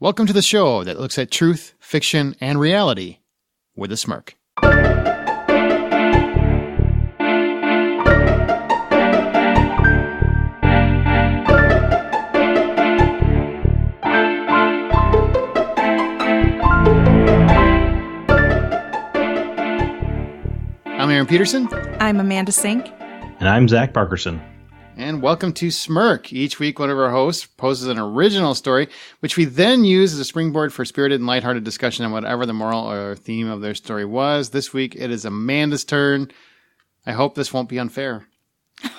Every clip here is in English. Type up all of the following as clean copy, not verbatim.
Welcome to the show that looks at truth, fiction, and reality with a smirk. I'm Aaron Peterson. I'm Amanda Sink. And I'm Zach Parkerson. And welcome to Smirk. Each week, one of our hosts poses an original story, which we then use as a springboard for spirited and lighthearted discussion on whatever the moral or theme of their story was. This week, it is Amanda's turn. I hope this won't be unfair.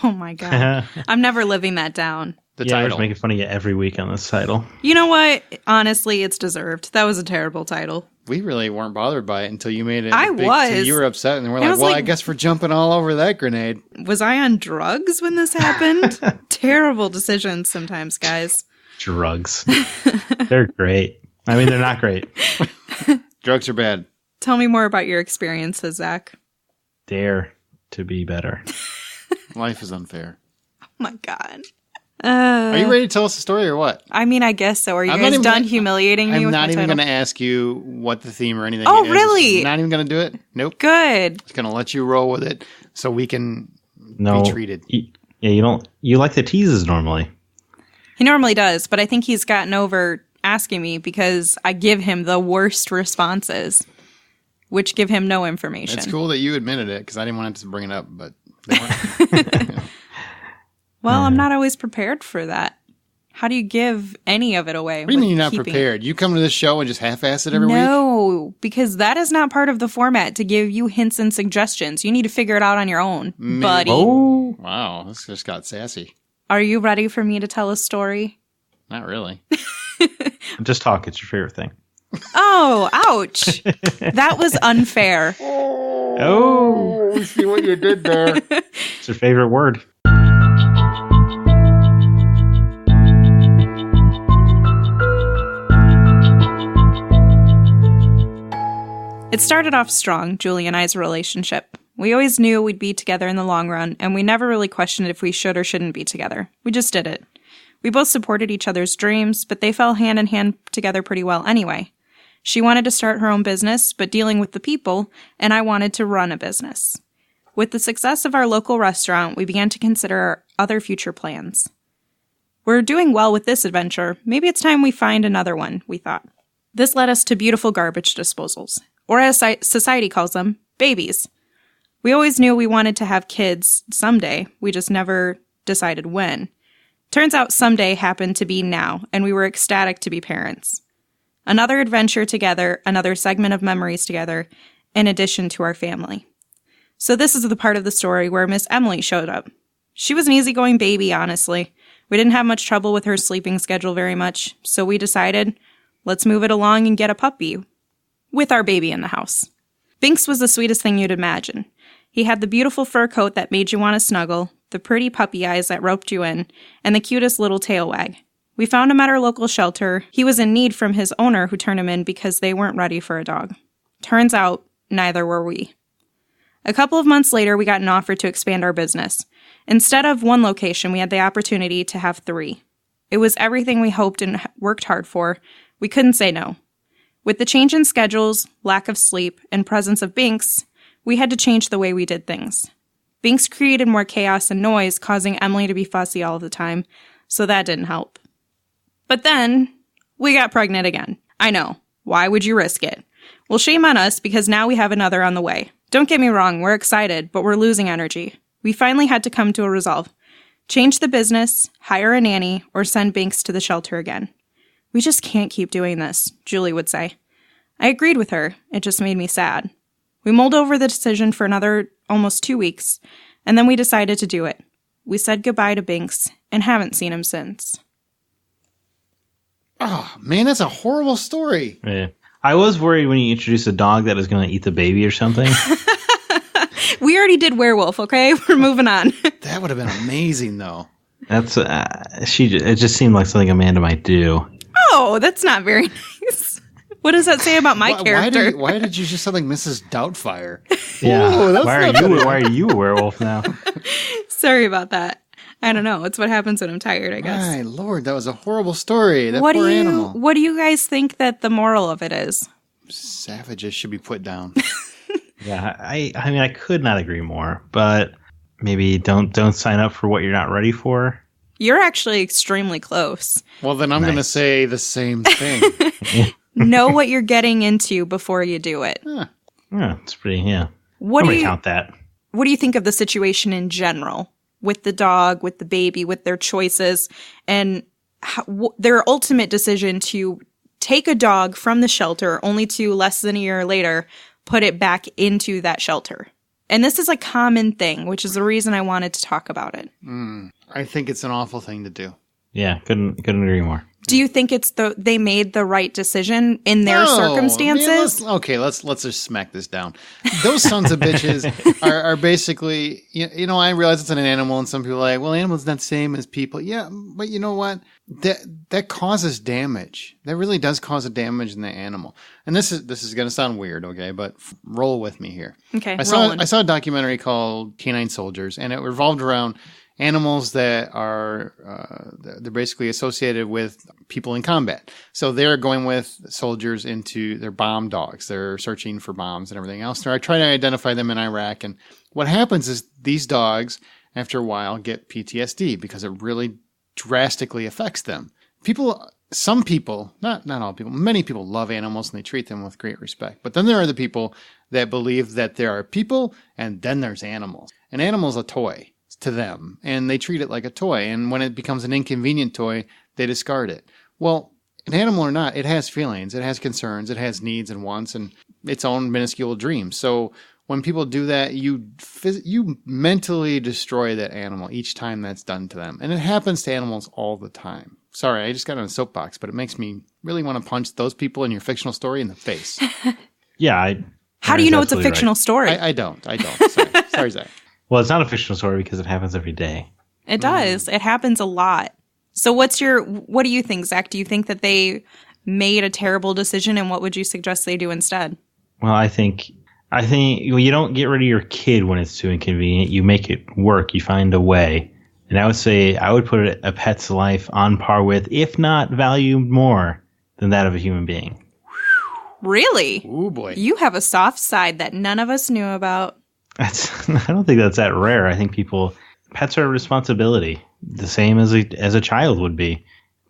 Oh my God. I'm never living that down. The I was title. making fun of you every week on this title. You know what? Honestly, it's deserved. That was a terrible title. We really weren't bothered by it until you made it. I was. You were upset, and we're like, well, I guess we're jumping all over that grenade. Was I on drugs when this happened? Terrible decisions sometimes, guys. Drugs. They're great. I mean, they're not great. Drugs are bad. Tell me more about your experiences, Zach. Dare to be better. Life is unfair. Oh my God. Are you ready to tell us the story or what? I mean, I guess so. Are you guys done humiliating me with my title? I'm not even going to ask you what the theme or anything is. Oh, really? I'm not even going to do it? Nope. Good. Just going to let you roll with it so we can be treated. You like the teases normally. He normally does, but I think he's gotten over asking me because I give him the worst responses, which give him no information. It's cool that you admitted it because I didn't want to bring it up, but they weren't. Well, I'm not always prepared for that. How do you give any of it away? What do you mean you're not prepared? You come to this show and just half-ass it every week? No, because that is not part of the format to give you hints and suggestions. You need to figure it out on your own, buddy. Oh, wow. This just got sassy. Are you ready for me to tell a story? Not really. Just talk. It's your favorite thing. Oh, ouch. That was unfair. Oh, see what you did there. It's your favorite word. It started off strong, Julie and I's relationship. We always knew we'd be together in the long run, and we never really questioned if we should or shouldn't be together. We just did it. We both supported each other's dreams, but they fell hand in hand together pretty well anyway. She wanted to start her own business, but dealing with the people, and I wanted to run a business. With the success of our local restaurant, we began to consider our other future plans. We're doing well with this adventure. Maybe it's time we find another one, we thought. This led us to beautiful garbage disposals. Or as society calls them, babies. We always knew we wanted to have kids someday. We just never decided when. Turns out someday happened to be now, and we were ecstatic to be parents. Another adventure together, another segment of memories together, in addition to our family. So this is the part of the story where Miss Emily showed up. She was an easygoing baby, honestly. We didn't have much trouble with her sleeping schedule very much, so we decided, let's move it along and get a puppy. With our baby in the house. Binks was the sweetest thing you'd imagine. He had the beautiful fur coat that made you want to snuggle, the pretty puppy eyes that roped you in, and the cutest little tail wag. We found him at our local shelter. He was in need from his owner who turned him in because they weren't ready for a dog. Turns out, neither were we. A couple of months later, we got an offer to expand our business. Instead of one location, we had the opportunity to have 3. It was everything we hoped and worked hard for. We couldn't say no. With the change in schedules, lack of sleep, and presence of Binks, we had to change the way we did things. Binks created more chaos and noise, causing Emily to be fussy all the time, so that didn't help. But then, we got pregnant again. I know. Why would you risk it? Well, shame on us, because now we have another on the way. Don't get me wrong, we're excited, but we're losing energy. We finally had to come to a resolve. Change the business, hire a nanny, or send Binks to the shelter again. We just can't keep doing this, Julie would say. I agreed with her. It just made me sad. We mulled over the decision for another almost 2 weeks, and then we decided to do it. We said goodbye to Binks and haven't seen him since. Oh, man, that's a horrible story. Yeah. I was worried when you introduced a dog that was going to eat the baby or something. We already did werewolf, okay? We're moving on. That would have been amazing, though. That's it just seemed like something Amanda might do. Oh, that's not very nice. What does that say about my character? Why did you just sound like Mrs. Doubtfire? Yeah. Ooh, why are you a werewolf now? Sorry about that. I don't know. It's what happens when I'm tired, I guess. My Lord, that was a horrible story. That What poor do you animal. What do you guys think that the moral of it is? Savages should be put down. Yeah, I mean, I could not agree more, but maybe don't sign up for what you're not ready for. You're actually extremely close. Well, then I'm going to say the same thing. Know what you're getting into before you do it. Yeah, it's pretty, yeah. What I'm do going to you count that. What do you think of the situation in general with the dog, with the baby, with their choices, and their ultimate decision to take a dog from the shelter only to less than a year later put it back into that shelter? And this is a common thing, which is the reason I wanted to talk about it. I think it's an awful thing to do. Yeah, couldn't agree more. Do you think it's they made the right decision in their circumstances? Let's just smack this down. Those sons of bitches are basically, I realize it's an animal, and some people are like, well, animals not the same as people. Yeah, but you know what? That causes damage. That really does cause a damage in the animal. And this is going to sound weird, okay? But roll with me here. Okay, I saw a documentary called Canine Soldiers, and it revolved around animals that are they're basically associated with people in combat. So they're going with soldiers into their bomb dogs. They're searching for bombs and everything else. They're trying to identify them in Iraq. And what happens is these dogs, after a while, get PTSD because it really drastically affects them. Some people, not all people, many people love animals and they treat them with great respect. But then there are the people that believe that there are people and then there's animals. An animal's a toy to them, and they treat it like a toy. And when it becomes an inconvenient toy, they discard it. Well, an animal or not, it has feelings, it has concerns, it has needs and wants, and its own minuscule dreams. So when people do that, you mentally destroy that animal each time that's done to them. And it happens to animals all the time. Sorry, I just got on a soapbox, but it makes me really want to punch those people in your fictional story in the face. Yeah. How do you know it's a fictional story? I don't. Sorry, Zach. Well, it's not a fictional story because it happens every day. It does. It happens a lot. So what do you think, Zach? Do you think that they made a terrible decision, and what would you suggest they do instead? Well, I think you don't get rid of your kid when it's too inconvenient. You make it work. You find a way. And I would say I would put a pet's life on par with, if not valued more than that of a human being. Really? Oh, boy. You have a soft side that none of us knew about. I don't think that's that rare. I think pets are a responsibility, the same as a child would be.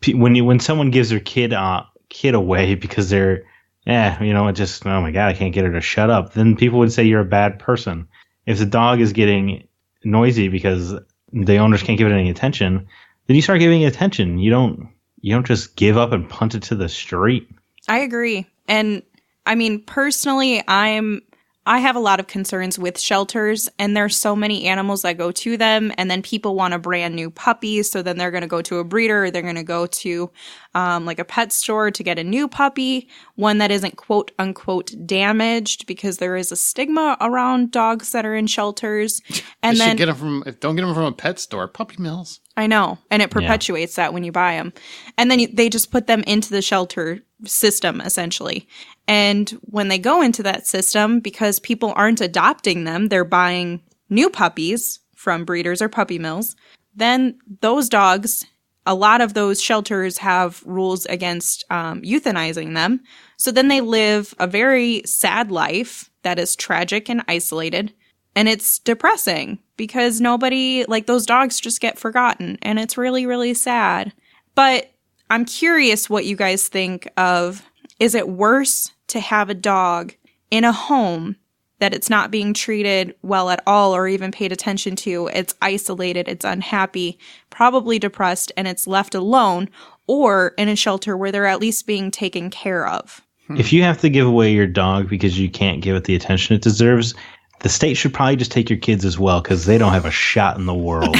When someone gives their kid away because they're, oh my God, I can't get her to shut up, then people would say you're a bad person. If the dog is getting noisy because the owners can't give it any attention, then you start giving it attention. You don't just give up and punt it to the street. I agree. And I mean, personally, I have a lot of concerns with shelters, and there's so many animals that go to them, and then people want a brand new puppy, so then they're going to go to a breeder, or they're going to go to like a pet store to get a new puppy, one that isn't quote unquote damaged, because there is a stigma around dogs that are in shelters. And then don't get them from a pet store, puppy mills. I know, and it perpetuates that when you buy them. And then they just put them into the shelter system, essentially. And when they go into that system, because people aren't adopting them, they're buying new puppies from breeders or puppy mills, then those dogs, a lot of those shelters have rules against euthanizing them. So then they live a very sad life that is tragic and isolated. And it's depressing because those dogs just get forgotten. And it's really, really sad. But I'm curious what you guys think of, is it worse to have a dog in a home that it's not being treated well at all or even paid attention to? It's isolated, it's unhappy, probably depressed, and it's left alone, or in a shelter where they're at least being taken care of? If you have to give away your dog because you can't give it the attention it deserves, the state should probably just take your kids as well, because they don't have a shot in the world.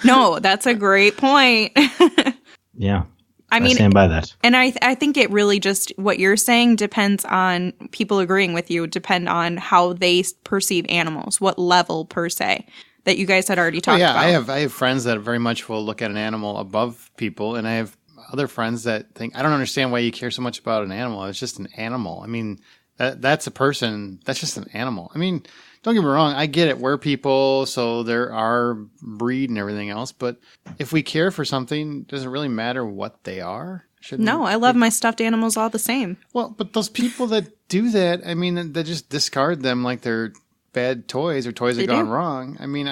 No, that's a great point. Yeah. I mean, stand by that. And I think it really just, what you're saying depends on people agreeing with you, depend on how they perceive animals, what level per se, that you guys had already talked about. I have friends that very much will look at an animal above people, and I have other friends that think, I don't understand why you care so much about an animal. It's just an animal. I mean, That's a person. That's just an animal. I mean, don't get me wrong. I get it. We're people, so there are breed and everything else. But if we care for something, does it really matter what they are? No, I love my stuffed animals all the same. Well, but those people that do that, I mean, they just discard them like they're bad toys or toys that gone wrong. I mean,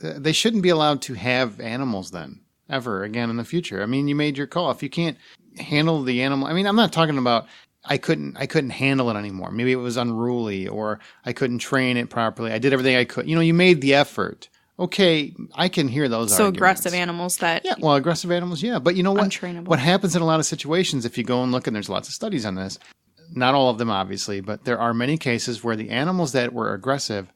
they shouldn't be allowed to have animals then, ever again in the future. I mean, you made your call. If you can't handle the animal, I mean, I'm not talking about I couldn't handle it anymore. Maybe it was unruly or I couldn't train it properly. I did everything I could. You made the effort. Okay, I can hear those arguments. Aggressive animals that... Yeah, well, aggressive animals, yeah. But you know what? Untrainable. What happens in a lot of situations, if you go and look, and there's lots of studies on this, not all of them, obviously, but there are many cases where the animals that were aggressive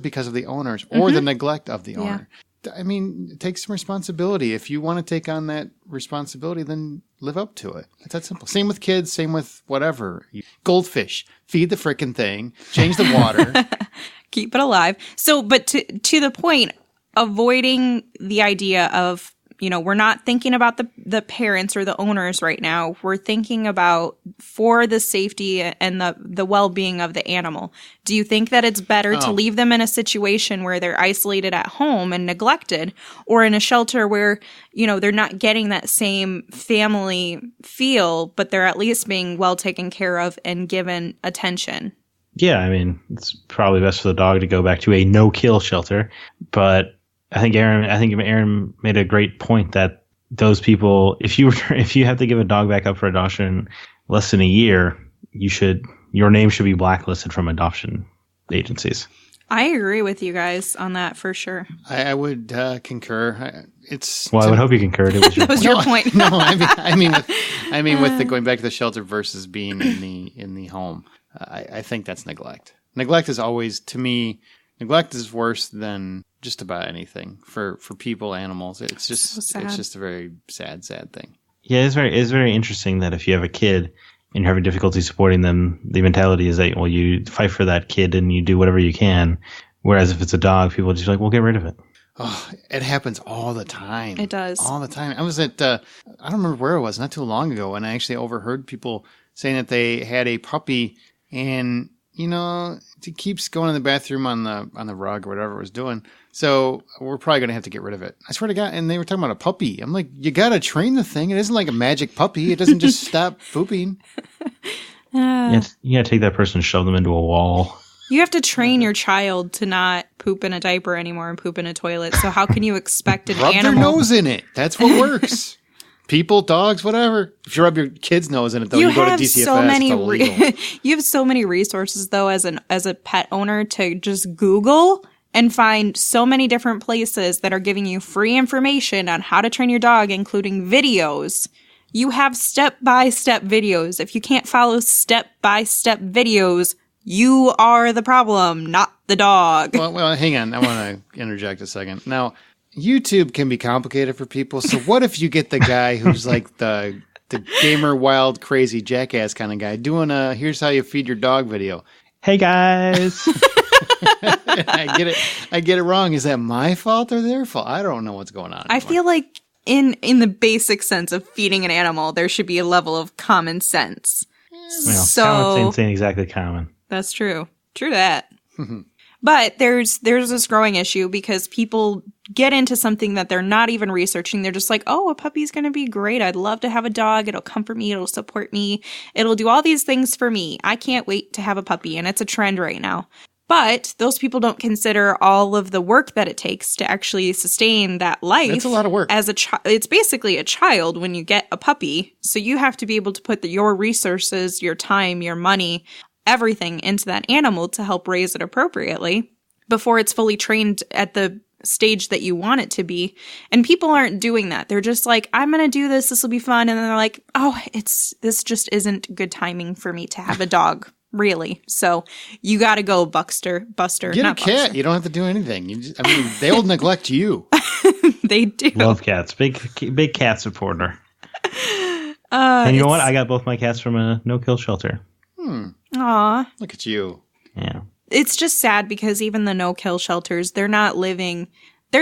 because of the owners or the neglect of the owner. I mean, take some responsibility. If you want to take on that responsibility, then live up to it. It's that simple. Same with kids, same with whatever. Goldfish, feed the frickin' thing, change the water. Keep it alive. So, but to the point, avoiding the idea of, we're not thinking about the parents or the owners right now. We're thinking about for the safety and the well-being of the animal. Do you think that it's better to leave them in a situation where they're isolated at home and neglected, or in a shelter where, they're not getting that same family feel, but they're at least being well taken care of and given attention? Yeah, I mean, it's probably best for the dog to go back to a no-kill shelter. But I think Aaron made a great point that those people, if you have to give a dog back up for adoption in less than a year, your name should be blacklisted from adoption agencies. I agree with you guys on that for sure. I would concur. I would hope you concurred. That was your point. No, I mean with the going back to the shelter versus being in the home. I think that's neglect. Neglect is always, to me, neglect is worse than just about anything for people, animals. It's just a very sad thing. Yeah, it's very interesting that if you have a kid and you're having difficulty supporting them, the mentality is that, well, you fight for that kid and you do whatever you can. Whereas if it's a dog, people are just like, well, get rid of it. Oh, it happens all the time. It does. All the time. I was at, I don't remember where it was, not too long ago, and I actually overheard people saying that they had a puppy and, it keeps going in the bathroom on the rug or whatever it was doing. So we're probably going to have to get rid of it. I swear to God. And they were talking about a puppy. I'm like, you got to train the thing. It isn't like a magic puppy. It doesn't just stop pooping. You got to take that person and shove them into a wall. You have to train your child to not poop in a diaper anymore and poop in a toilet. So how can you expect an Rub animal? their nose in it. That's what works. People, dogs, whatever. If you rub your kid's nose in it, though, you go to DCFS. You have so many resources, though, as a pet owner to just Google and find so many different places that are giving you free information on how to train your dog, including videos. You have step-by-step videos. If you can't follow step-by-step videos, you are the problem, not the dog. Well, hang on. I want to interject a second. Now, YouTube can be complicated for people. So what if you get the guy who's like the gamer, wild, crazy jackass kind of guy doing a here's how you feed your dog video? Hey guys. I get it wrong. Is that my fault or their fault? I don't know what's going on. I feel like in the basic sense of feeding an animal, there should be a level of common sense. Common sense ain't exactly common. That's true. True that. But there's this growing issue because people get into something that they're not even researching. They're just like, oh, a puppy's going to be great. I'd love to have a dog. It'll comfort me. It'll support me. It'll do all these things for me. I can't wait to have a puppy. And it's a trend right now. But those people don't consider all of the work that it takes to actually sustain that life. It's a lot of work. It's basically a child when you get a puppy. So you have to be able to put your resources, your time, your money, everything into that animal to help raise it appropriately before it's fully trained at the stage that you want it to be. And people aren't doing that. They're just like, I'm going to do this. This will be fun. And then they're like, oh, this just isn't good timing for me to have a dog. Really. So you got to go, Buster. Get a cat. Buster. You don't have to do anything. They'll neglect you. They do. Love cats. Big cat supporter. And you know what? I got both my cats from a no-kill shelter. Aw. Look at you. Yeah. It's just sad because even the no-kill shelters, they're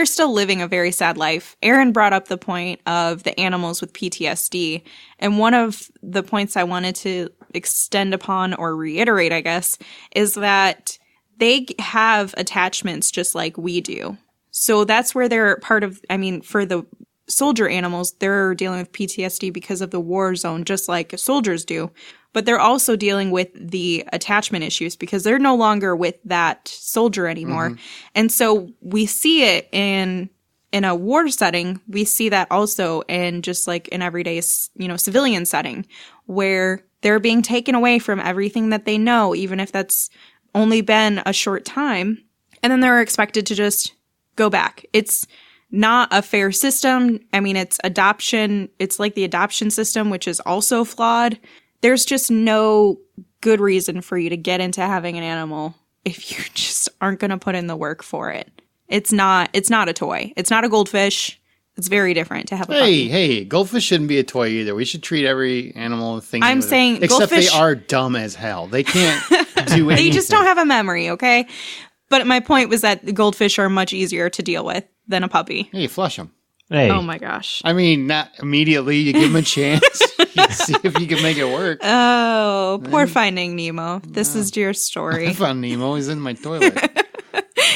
still living a very sad life. Aaron brought up the point of the animals with PTSD. And one of the points I wanted to extend upon or reiterate, I guess, is that they have attachments just like we do. So that's where they're part of, for the soldier animals, they're dealing with PTSD because of the war zone, just like soldiers do. But they're also dealing with the attachment issues because they're no longer with that soldier anymore. Mm-hmm. And so we see it in a war setting. We see that also in just like an everyday, civilian setting where they're being taken away from everything that they know, even if that's only been a short time. And then they're expected to just go back. It's not a fair system. It's adoption. It's like the adoption system, which is also flawed. There's just no good reason for you to get into having an animal if you just aren't going to put in the work for it. It's not a toy. It's not a goldfish. It's very different to have a puppy. Hey, goldfish shouldn't be a toy either. We should treat every animal thing. I'm saying except goldfish, they are dumb as hell. They can't do anything. They just don't have a memory, okay? But my point was that the goldfish are much easier to deal with than a puppy. Hey, flush them. Hey. Oh my gosh. Not immediately. You give them a chance. You see if you can make it work. Oh, poor Finding Nemo. This is your story. I found Nemo. He's in my toilet.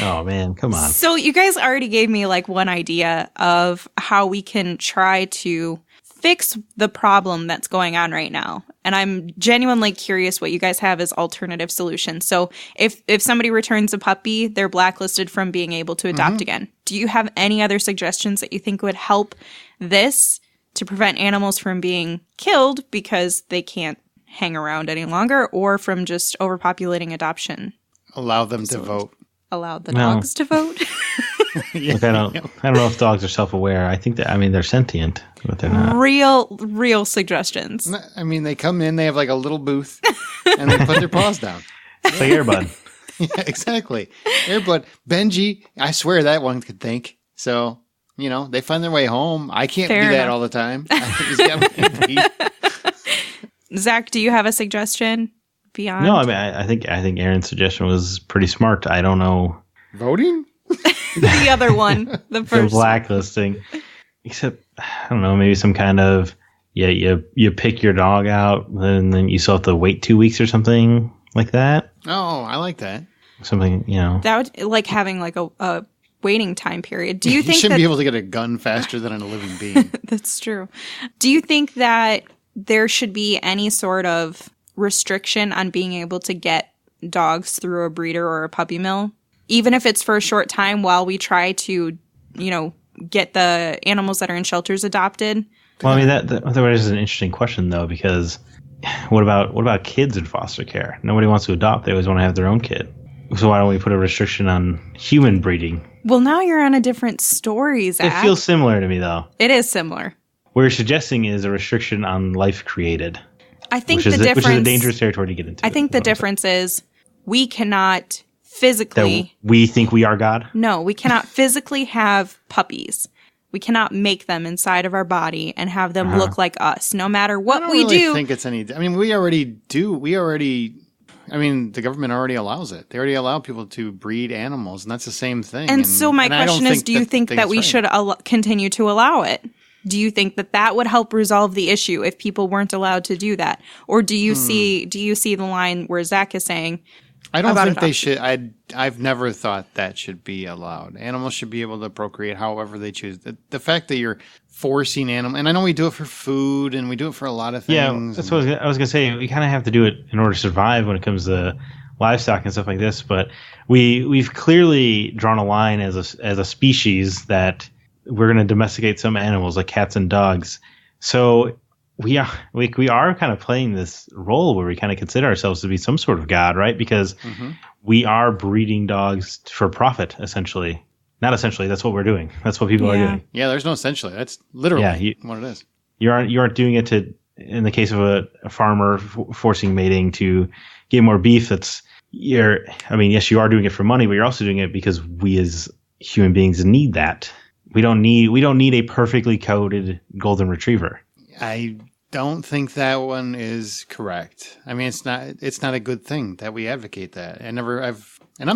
Oh, man. Come on. So you guys already gave me like one idea of how we can try to fix the problem that's going on right now. And I'm genuinely curious what you guys have as alternative solutions. So if somebody returns a puppy, they're blacklisted from being able to adopt again. Do you have any other suggestions that you think would help this to prevent animals from being killed because they can't hang around any longer, or from just overpopulating adoption? Allow them to vote. Allow the dogs to vote? Look, I don't know if dogs are self-aware. I think that, they're sentient, but they're not. Real suggestions. They come in, they have like a little booth, and they put their paws down. It's like Airbud. Yeah, exactly. Airbud. Benji, I swear that one could think. So, they find their way home. I can't do that all the time. He's got me. Zach, do you have a suggestion beyond? No, I think Aaron's suggestion was pretty smart. I don't know. Voting? The other one, the first. The blacklisting. Except, I don't know, maybe some kind of, you pick your dog out, and then you still have to wait 2 weeks or something like that. Oh, I like that. Something, That would, like having like a waiting time period. Do you think you shouldn't be able to get a gun faster than a living being? That's true. Do you think that there should be any sort of restriction on being able to get dogs through a breeder or a puppy mill? Even if it's for a short time while we try to, get the animals that are in shelters adopted? Well, that is an interesting question, though, because what about kids in foster care? Nobody wants to adopt. They always want to have their own kid. So why don't we put a restriction on human breeding? Well, now you're on a different story, Zach. It feels similar to me, though. It is similar. What you're suggesting is a restriction on life created. I think which is a dangerous territory to get into. I think the difference is we cannot physically... That we think we are God? No, we cannot physically have puppies. We cannot make them inside of our body and have them look like us, no matter what we do. I don't think it's any... we already do. The government already allows it. They already allow people to breed animals, and that's the same thing. And so my question is, do you think that we should continue to allow it? Do you think that would help resolve the issue if people weren't allowed to do that? Or do you see the line where Zach is saying... I don't think they should. I've never thought that should be allowed. Animals should be able to procreate however they choose. The fact that you're forcing animals, and I know we do it for food and we do it for a lot of things. Yeah, that's what I was going to say. We kind of have to do it in order to survive when it comes to livestock and stuff like this. But we've clearly drawn a line as a species that we're going to domesticate some animals like cats and dogs. So we are kind of playing this role where we kind of consider ourselves to be some sort of god, right? Because we are breeding dogs for profit, essentially. Not essentially. That's what we're doing. That's what people are doing. Yeah, there's no essentially. That's literally what it is. You aren't doing it to, in the case of a farmer forcing mating to get more beef. Yes, you are doing it for money, but you're also doing it because we as human beings need that. We don't need a perfectly coded golden retriever. I don't think that one is correct. It's not a good thing that we advocate that. I'm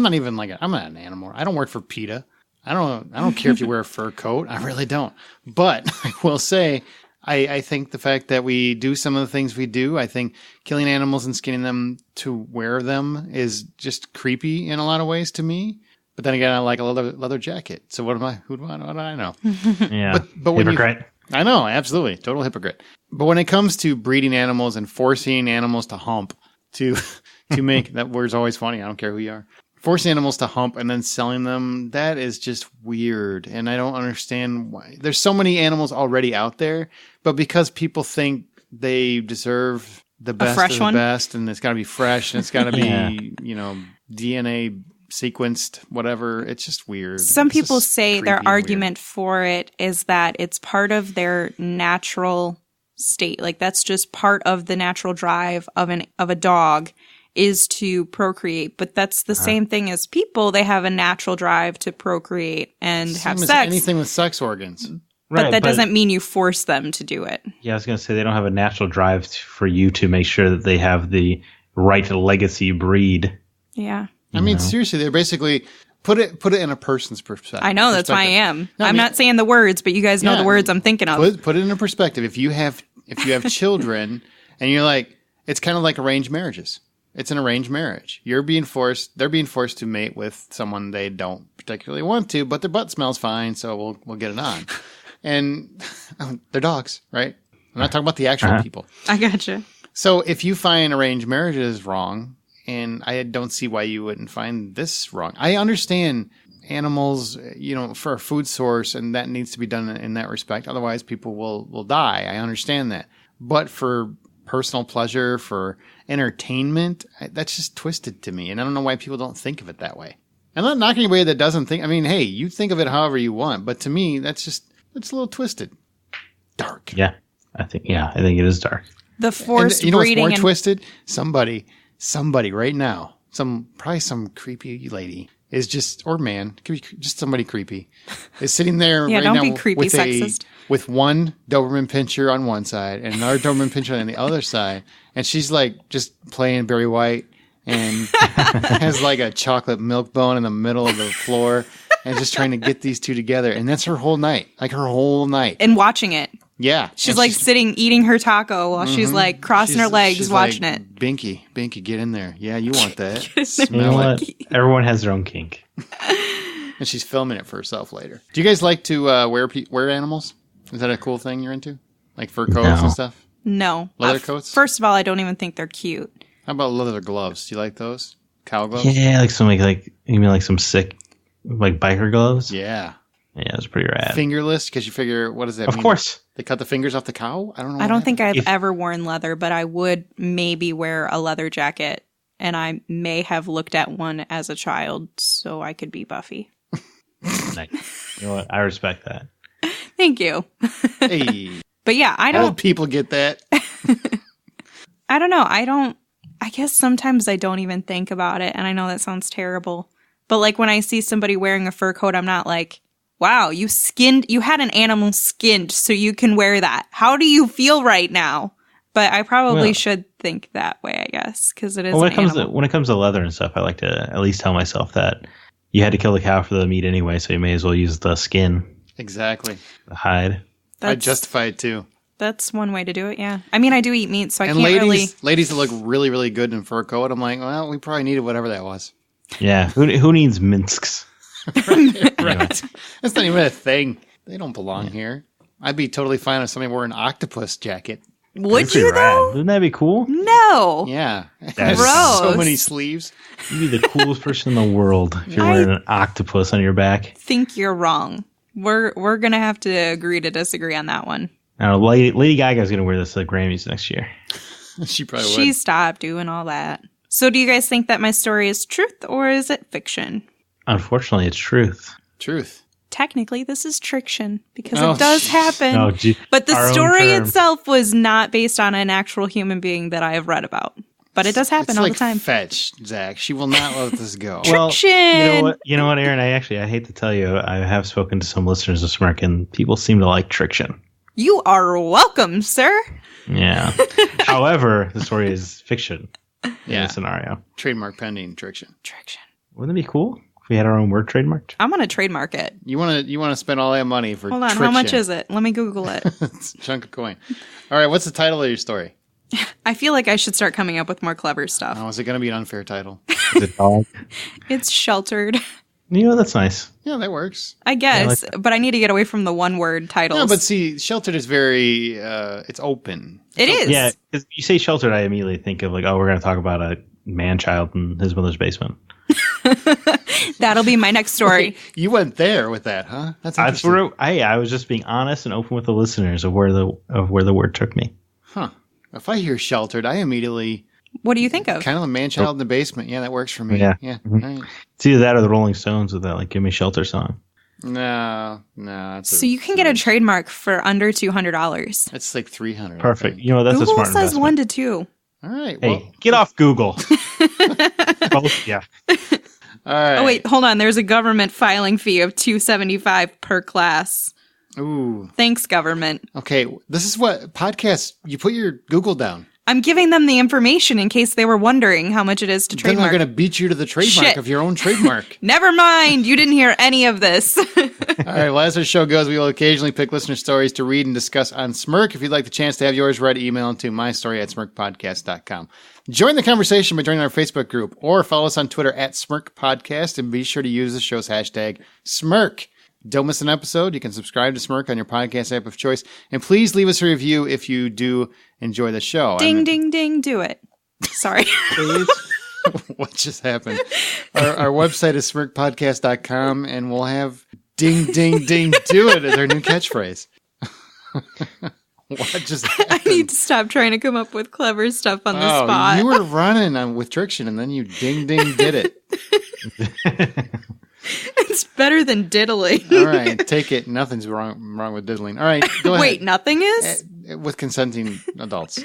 not even I'm not an animal. I don't work for PETA. I don't care if you wear a fur coat. I really don't. But I will say I think the fact that we do some of the things we do, I think killing animals and skinning them to wear them is just creepy in a lot of ways to me. But then again, I like a leather jacket. So what do I know? Yeah. But when hypocrite. I know, absolutely. Total hypocrite. But when it comes to breeding animals and forcing animals to hump, to make, that word's always funny. I don't care who you are. Forcing animals to hump and then selling them, that is just weird. And I don't understand why. There's so many animals already out there, but because people think they deserve the best of the best, and it's got to be fresh, and it's got to be, DNA sequenced, whatever. It's just weird. Some it's people say their argument for it is that it's part of their natural state. Like that's just part of the natural drive of a dog is to procreate. But that's the same thing as people. They have a natural drive to procreate and have sex. Anything with sex organs. But that doesn't mean you force them to do it. Yeah, I was going to say they don't have a natural drive for you to make sure that they have the right legacy breed. Yeah. I mean, seriously, they're basically put it in a person's perspective. I know, that's why I am. No, I'm not saying the words, but you guys know the words I'm thinking of. Put it in a perspective. If you have children and you're like, it's kind of like arranged marriages. It's an arranged marriage. They're being forced to mate with someone they don't particularly want to, but their butt smells fine, so we'll get it on. And they're dogs, right? I'm not talking about the actual people. I gotcha. So if you find arranged marriages wrong, and I don't see why you wouldn't find this wrong. I understand animals, for a food source, and that needs to be done in that respect. Otherwise, people will die. I understand that. But for personal pleasure, for entertainment, that's just twisted to me. And I don't know why people don't think of it that way. I'm not knocking anybody that doesn't think. I mean, hey, you think of it however you want. But to me, it's a little twisted. Dark. Yeah, I think it is dark. The forced breeding. What's more twisted? Somebody right now, probably some creepy lady is just, or man, could be just somebody creepy, is sitting there right now be creepy, sexist. With one Doberman Pinscher on one side and another Doberman Pinscher on the other side, and she's like just playing Barry White and has like a chocolate milk bone in the middle of the floor and just trying to get these two together, and that's her whole night, and watching it. Yeah. She's like sitting, eating her taco while she's like crossing her legs, watching it. Binky, get in there. Yeah, you want that. Smell it. Everyone has their own kink. And she's filming it for herself later. Do you guys like to wear animals? Is that a cool thing you're into? Like fur coats and stuff? No. Leather coats? First of all, I don't even think they're cute. How about leather gloves? Do you like those? Cow gloves? Yeah, like some you mean like some sick biker gloves? Yeah. Yeah, it's pretty rad. Fingerless? Because you figure, what does that mean? Of course. They cut the fingers off the cow? I don't know. I don't think I've ever worn leather, but I would maybe wear a leather jacket, and I may have looked at one as a child so I could be Buffy. Nice. You know what? I respect that. Thank you. Hey. But yeah, I don't... Old people get that. I don't know. I guess sometimes I don't even think about it, and I know that sounds terrible. But like when I see somebody wearing a fur coat, I'm not like, wow, you had an animal skinned so you can wear that. How do you feel right now? But I probably should think that way, I guess, because it is when it comes to leather and stuff, I like to at least tell myself that you had to kill the cow for the meat anyway, so you may as well use the skin. Exactly. The hide. I justify it too. That's one way to do it, yeah. I mean, I do eat meat, so I can't ladies that look really, really good in fur coat, I'm like, well, we probably needed whatever that was. Yeah, who needs minsks? Right. That's not even a thing. They don't belong here. I'd be totally fine if somebody wore an octopus jacket. Would you, though? Wouldn't that be cool? No. Yeah. Gross. So many sleeves. You'd be the coolest person in the world if you're wearing an octopus on your back. Think you're wrong. We're going to have to agree to disagree on that one. Now, Lady Gaga's going to wear this at Grammys next year. She probably would. She stopped doing all that. So do you guys think that my story is truth or is it fiction? Unfortunately, it's truth. Truth. Technically, this is triction because it does happen. Oh, but the story itself was not based on an actual human being that I have read about. But it does happen all the time. Fetch, Zach. She will not let this go. Triction! You know what, Aaron? I hate to tell you, I have spoken to some listeners of Smirk, and people seem to like triction. You are welcome, sir. Yeah. However, the story is fiction in this scenario. Trademark pending, triction. Triction. Wouldn't it be cool? If we had our own word trademarked? I'm going to trademark it. You want to spend all that money for Hold on, how much is it? Let me Google it. It's a chunk of coin. All right, what's the title of your story? I feel like I should start coming up with more clever stuff. Oh, is it going to be an unfair title? Is it dog? It's sheltered. That's nice. Yeah, that works. I guess, but I need to get away from the one-word titles. No, but see, sheltered is very, it's open. It is. Yeah, because you say sheltered, I immediately think of like, oh, we're going to talk about a man-child in his mother's basement. That'll be my next story. You went there with that, huh? That's where I was just being honest and open with the listeners of where the word took me. Huh. If I hear sheltered, I immediately... What do you think of? Kind of a man-child in the basement. Yeah, that works for me. Yeah. Mm-hmm. Right. It's either that or the Rolling Stones with that, like, Give Me Shelter song. No. So you can get a trademark for under $200. It's like $300. Perfect. That's Google a smart says investment. 1 to 2. All right. Hey, get off Google. Both, yeah. All right. Oh, wait, hold on. There's a government filing fee of $275 per class. Ooh. Thanks, government. Okay, this is what podcasts, you put your Google down. I'm giving them the information in case they were wondering how much it is to Then trademark. they're going to beat you to the trademark Shit. of your own trademark. Never mind. You didn't hear any of this. All right, well, as our show goes, we will occasionally pick listener stories to read and discuss on Smirk. If you'd like the chance to have yours read, email them to mystory@smirkpodcast.com. Join the conversation by joining our Facebook group or follow us on Twitter @SmirkPodcast and be sure to use the show's hashtag Smirk. Don't miss an episode. You can subscribe to Smirk on your podcast app of choice. And please leave us a review if you do enjoy the show. Ding, ding, ding. Do it. Sorry. What just happened? Our website is smirkpodcast.com, and we'll have ding, ding, ding, do it as our new catchphrase. What just happened? I need to stop trying to come up with clever stuff on the spot. You were running with Triction, and then you ding, ding, did it. It's better than diddling. All right, take it. Nothing's wrong with diddling. All right, go ahead. Wait, nothing is? With consenting adults.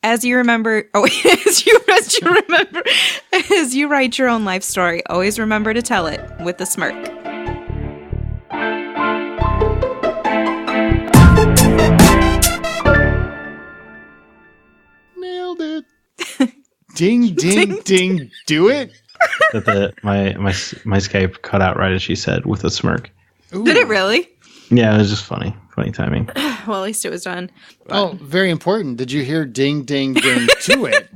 As you remember, as you write your own life story, always remember to tell it with a smirk. Nailed it. Ding, ding, ding, do it. That my Skype cut out right as she said with a smirk. Ooh. Did it really? Yeah, it was just funny timing. Well, at least it was done. Oh, very important. Did you hear ding, ding, ding to it?